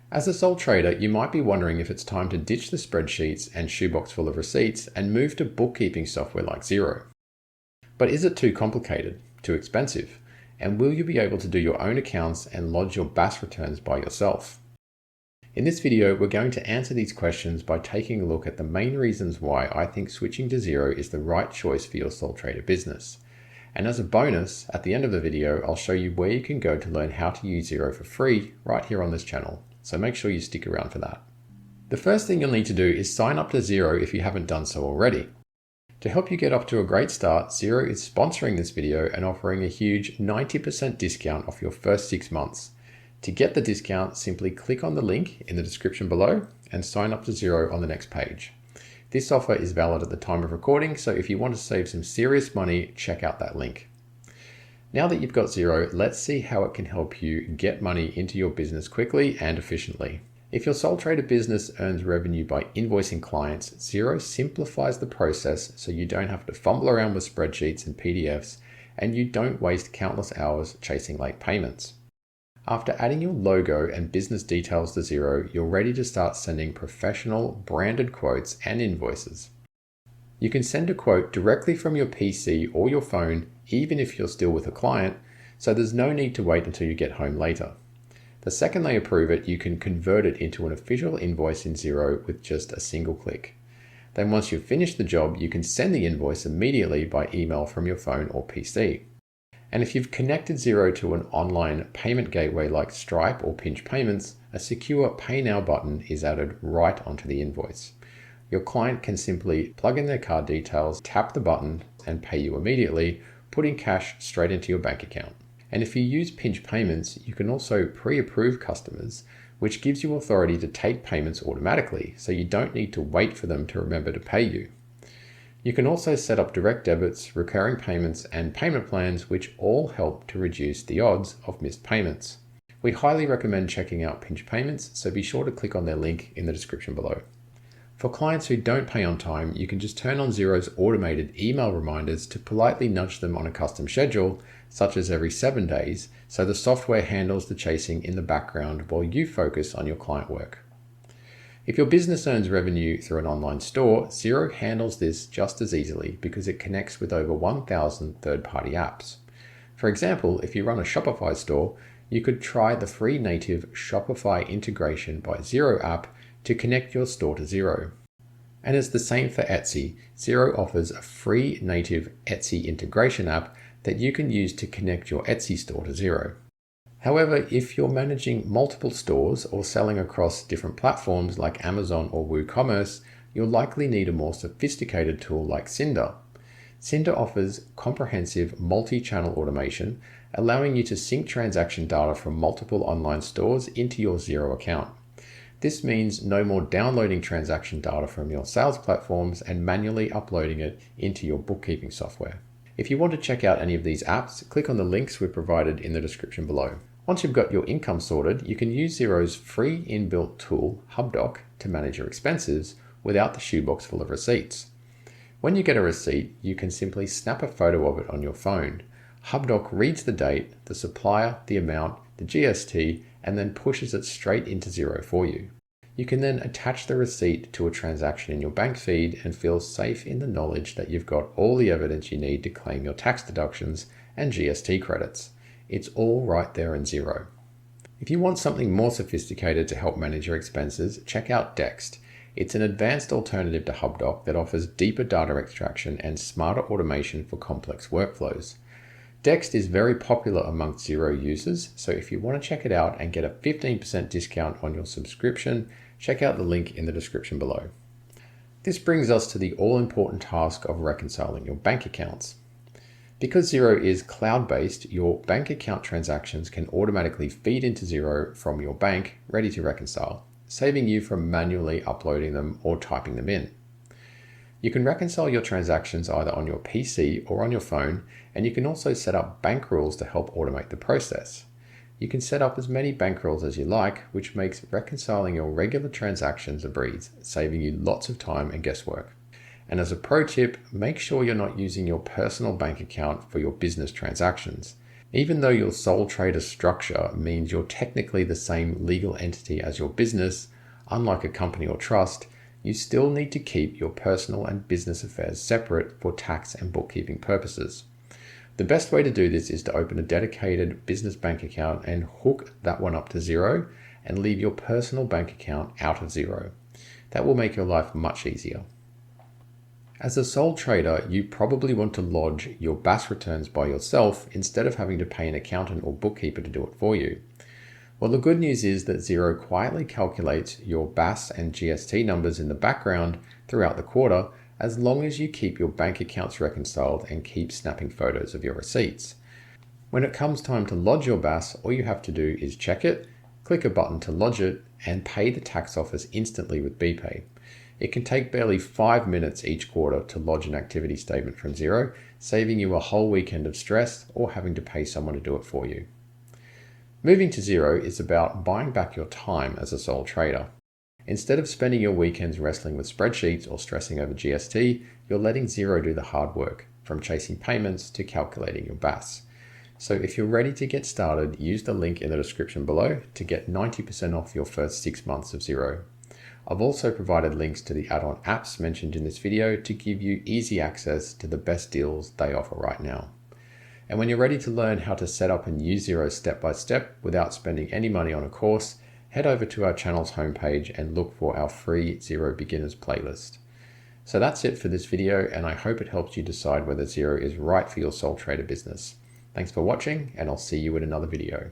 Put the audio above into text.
As a sole trader, you might be wondering if it's time to ditch the spreadsheets and shoebox full of receipts and move to bookkeeping software like Xero. But is it too complicated, too expensive? And will you be able to do your own accounts and lodge your BAS returns by yourself? In this video, we're going to answer these questions by taking a look at the main reasons why I think switching to Xero is the right choice for your sole trader business. And as a bonus, at the end of the video, I'll show you where you can go to learn how to use Xero for free right here on this channel. So make sure you stick around for that. The first thing you'll need to do is sign up to Xero if you haven't done so already. To help you get off to a great start, Xero is sponsoring this video and offering a huge 90% discount off your first 6 months. To get the discount, simply click on the link in the description below and sign up to Xero on the next page. This offer is valid at the time of recording, so if you want to save some serious money, check out that link. Now that you've got Xero, let's see how it can help you get money into your business quickly and efficiently. If your sole trader business earns revenue by invoicing clients, Xero simplifies the process so you don't have to fumble around with spreadsheets and PDFs, and you don't waste countless hours chasing late payments. After adding your logo and business details to Xero, you're ready to start sending professional branded quotes and invoices. You can send a quote directly from your PC or your phone, even if you're still with a client, so there's no need to wait until you get home later. The second they approve it, you can convert it into an official invoice in Xero with just a single click. Then once you've finished the job, you can send the invoice immediately by email from your phone or PC. And if you've connected Xero to an online payment gateway like Stripe or Pinch Payments, a secure Pay Now button is added right onto the invoice. Your client can simply plug in their card details, tap the button, and pay you immediately, putting cash straight into your bank account. And if you use Pinch Payments, you can also pre-approve customers, which gives you authority to take payments automatically, so you don't need to wait for them to remember to pay you. You can also set up direct debits, recurring payments, and payment plans, which all help to reduce the odds of missed payments. We highly recommend checking out Pinch Payments, so be sure to click on their link in the description below. For clients who don't pay on time, you can just turn on Xero's automated email reminders to politely nudge them on a custom schedule, such as every 7 days, so the software handles the chasing in the background while you focus on your client work. If your business earns revenue through an online store, Xero handles this just as easily because it connects with over 1,000 third-party apps. For example, if you run a Shopify store, you could try the free native Shopify integration by Xero app to connect your store to Xero. And it's the same for Etsy. Xero offers a free native Etsy integration app that you can use to connect your Etsy store to Xero. However, if you're managing multiple stores or selling across different platforms like Amazon or WooCommerce, you'll likely need a more sophisticated tool like Cinder. Cinder offers comprehensive multi-channel automation, allowing you to sync transaction data from multiple online stores into your Xero account. This means no more downloading transaction data from your sales platforms and manually uploading it into your bookkeeping software. If you want to check out any of these apps, click on the links we've provided in the description below. Once you've got your income sorted, you can use Xero's free inbuilt tool, HubDoc, to manage your expenses without the shoebox full of receipts. When you get a receipt, you can simply snap a photo of it on your phone. HubDoc reads the date, the supplier, the amount, the GST, and then pushes it straight into Xero for you. You can then attach the receipt to a transaction in your bank feed and feel safe in the knowledge that you've got all the evidence you need to claim your tax deductions and GST credits. It's all right there in Xero. If you want something more sophisticated to help manage your expenses, check out Dext. It's an advanced alternative to HubDoc that offers deeper data extraction and smarter automation for complex workflows. Dext is very popular amongst Xero users, so if you want to check it out and get a 15% discount on your subscription, check out the link in the description below. This brings us to the all-important task of reconciling your bank accounts. Because Xero is cloud-based, your bank account transactions can automatically feed into Xero from your bank, ready to reconcile, saving you from manually uploading them or typing them in. You can reconcile your transactions either on your PC or on your phone, and you can also set up bank rules to help automate the process. You can set up as many bank rules as you like, which makes reconciling your regular transactions a breeze, saving you lots of time and guesswork. And as a pro tip, make sure you're not using your personal bank account for your business transactions. Even though your sole trader structure means you're technically the same legal entity as your business, unlike a company or trust, you still need to keep your personal and business affairs separate for tax and bookkeeping purposes. The best way to do this is to open a dedicated business bank account and hook that one up to Xero and leave your personal bank account out of Xero. That will make your life much easier. As a sole trader, you probably want to lodge your BAS returns by yourself instead of having to pay an accountant or bookkeeper to do it for you. Well, the good news is that Xero quietly calculates your BAS and GST numbers in the background throughout the quarter, as long as you keep your bank accounts reconciled and keep snapping photos of your receipts. When it comes time to lodge your BAS, all you have to do is check it, click a button to lodge it, and pay the tax office instantly with BPay. It can take barely 5 minutes each quarter to lodge an activity statement from Xero, saving you a whole weekend of stress or having to pay someone to do it for you. Moving to Xero is about buying back your time as a sole trader. Instead of spending your weekends wrestling with spreadsheets or stressing over GST, you're letting Xero do the hard work, from chasing payments to calculating your BAS. So if you're ready to get started, use the link in the description below to get 90% off your first 6 months of Xero. I've also provided links to the add-on apps mentioned in this video to give you easy access to the best deals they offer right now. And when you're ready to learn how to set up and use Xero step by step without spending any money on a course, head over to our channel's homepage and look for our free Xero Beginners playlist. So that's it for this video, and I hope it helps you decide whether Xero is right for your sole trader business. Thanks for watching, and I'll see you in another video.